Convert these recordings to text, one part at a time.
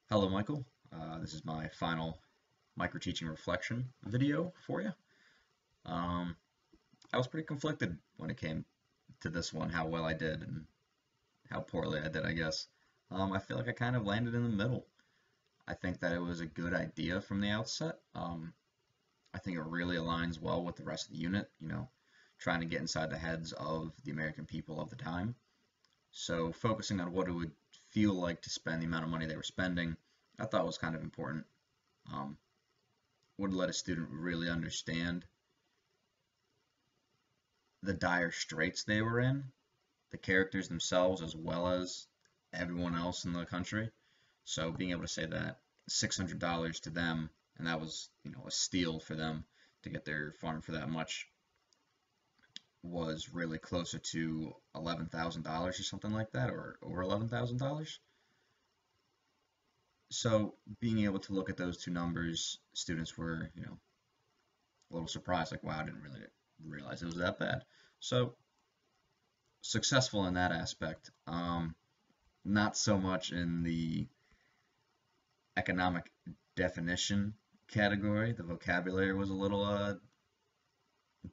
Hello, Michael. This is my final micro-teaching reflection video for you. Um, I was pretty conflicted when it came to this one, how well I did and how poorly I did, I guess. I feel like I kind of landed in the middle. I think that it was a good idea from the outset. I think it really aligns well with the rest of the unit, trying to get inside the heads of the American people of the time. So focusing on what it would feel like to spend the amount of money they were spending, I thought was kind of important. Um, would let a student really understand the dire straits they were in, the characters themselves, as well as everyone else in the country. So being able to say that $600 to them, and that was, a steal for them to get their farm for that much, was really closer to $11,000 or something like that, or over $11,000. So being able to look at those two numbers, students were, a little surprised, like, wow, I didn't really realize it was that bad. So successful in that aspect. Not so much in the economic definition category. The vocabulary was a little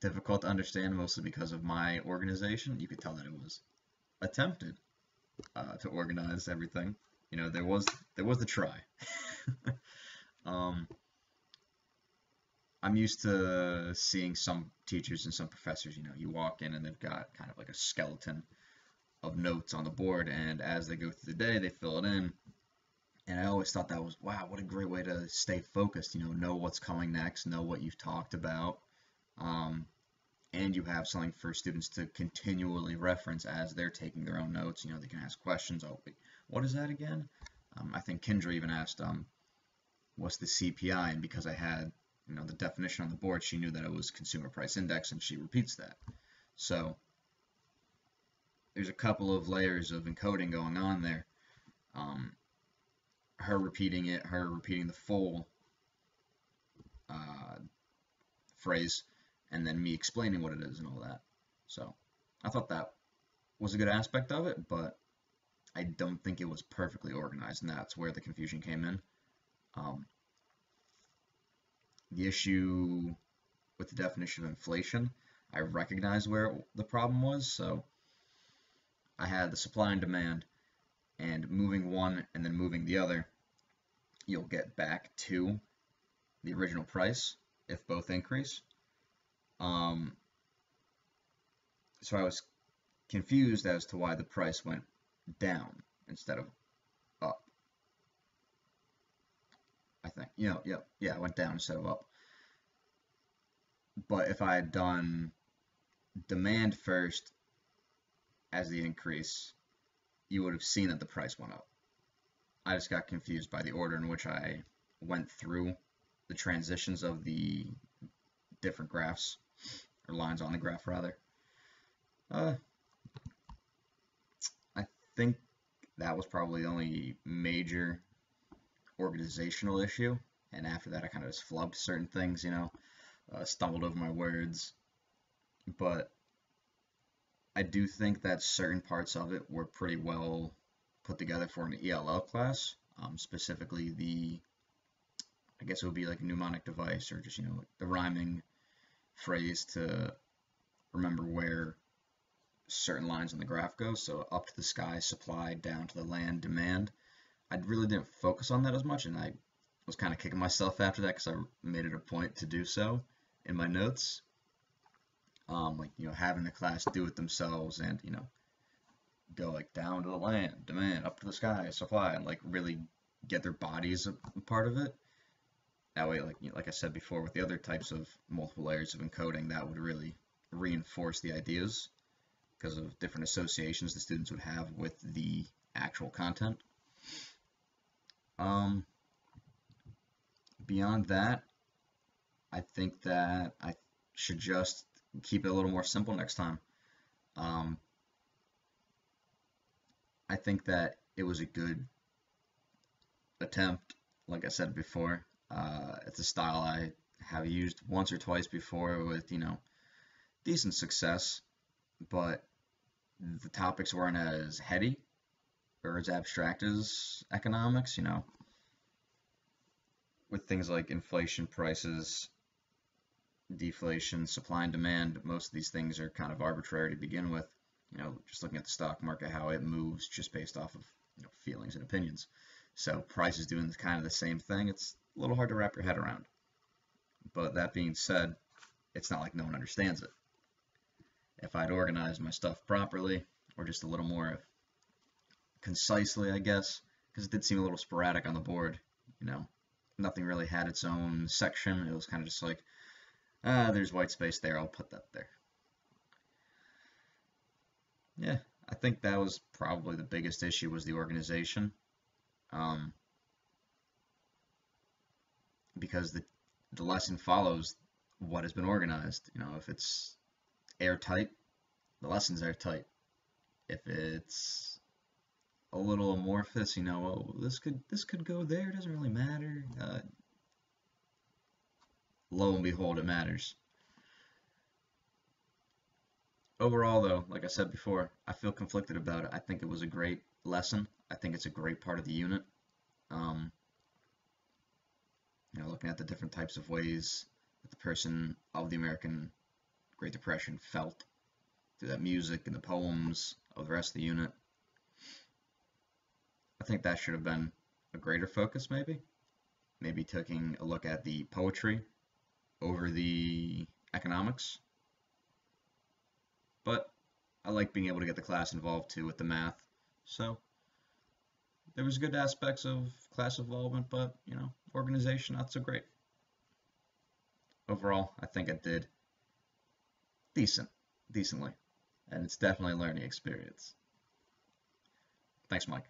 difficult to understand, mostly because of my organization. You could tell that it was attempted to organize everything. There was the try. um, I'm used to seeing some teachers and some professors, you walk in and they've got kind of like a skeleton of notes on the board, and as they go through the day, they fill it in. And I always thought that was, wow, what a great way to stay focused, know what's coming next, know what you've talked about, um, and you have something for students to continually reference as they're taking their own notes. They can ask questions. Oh, wait, what is that again? I think Kendra even asked, what's the CPI? And because I had, the definition on the board, she knew that it was Consumer Price Index, and she repeats that. So there's a couple of layers of encoding going on there. Her repeating it, her repeating the full uh, phrase, and then me explaining what it is and all that. So I thought that was a good aspect of it, but I don't think it was perfectly organized, and that's where the confusion came in. The issue with the definition of inflation, I recognized where the problem was, so I had the supply and demand, and moving one and then moving the other, you'll get back to the original price if both increase. So I was confused as to why the price went down instead of up. I think, yeah, it went down instead of up. But if I had done demand first as the increase, you would have seen that the price went up. I just got confused by the order in which I went through the transitions of the different graphs, or lines on the graph rather. I think that was probably the only major organizational issue, and after that I kind of just flubbed certain things, stumbled over my words, but I do think that certain parts of it were pretty well put together for an ELL class, specifically I guess it would be like a mnemonic device, or just, the rhyming phrase to remember where certain lines on the graph go. So up to the sky, supply, down to the land, demand. I really didn't focus on that as much, and I was kind of kicking myself after that because I made it a point to do so in my notes. Like, having the class do it themselves, and, go like down to the land, demand, up to the sky, supply, and like really get their bodies a part of it. That way, like I said before, with the other types of multiple layers of encoding, that would really reinforce the ideas because of different associations the students would have with the actual content. Beyond that, I think that I should just keep it a little more simple next time. I think that it was a good attempt. Like I said before, it's a style I have used once or twice before with, decent success, but the topics weren't as heady or as abstract as economics. with things like inflation, prices, deflation, supply and demand, most of these things are kind of arbitrary to begin with. Just looking at the stock market, how it moves just based off of feelings and opinions. So price is doing kind of the same thing. It's a little hard to wrap your head around. But that being said, it's not like no one understands it. If I'd organized my stuff properly, or just a little more concisely, I guess, because it did seem a little sporadic on the board, nothing really had its own section. It was kind of just like, there's white space there, I'll put that there. Yeah, I think that was probably the biggest issue, was the organization. Because the lesson follows what has been organized. If it's airtight, the lesson's airtight. If it's a little amorphous, well, this could go there, it doesn't really matter. Lo and behold, it matters. Overall, though, like I said before, I feel conflicted about it. I think it was a great lesson. I think it's a great part of the unit. Looking at the different types of ways that the person of the American Great Depression felt through that music and the poems of the rest of the unit. I think that should have been a greater focus, maybe. Maybe taking a look at the poetry over the economics. But I like being able to get the class involved too with the math. So there was good aspects of class involvement, but organization not so great. Overall, I think I did decently, and it's definitely a learning experience. Thanks, Mike.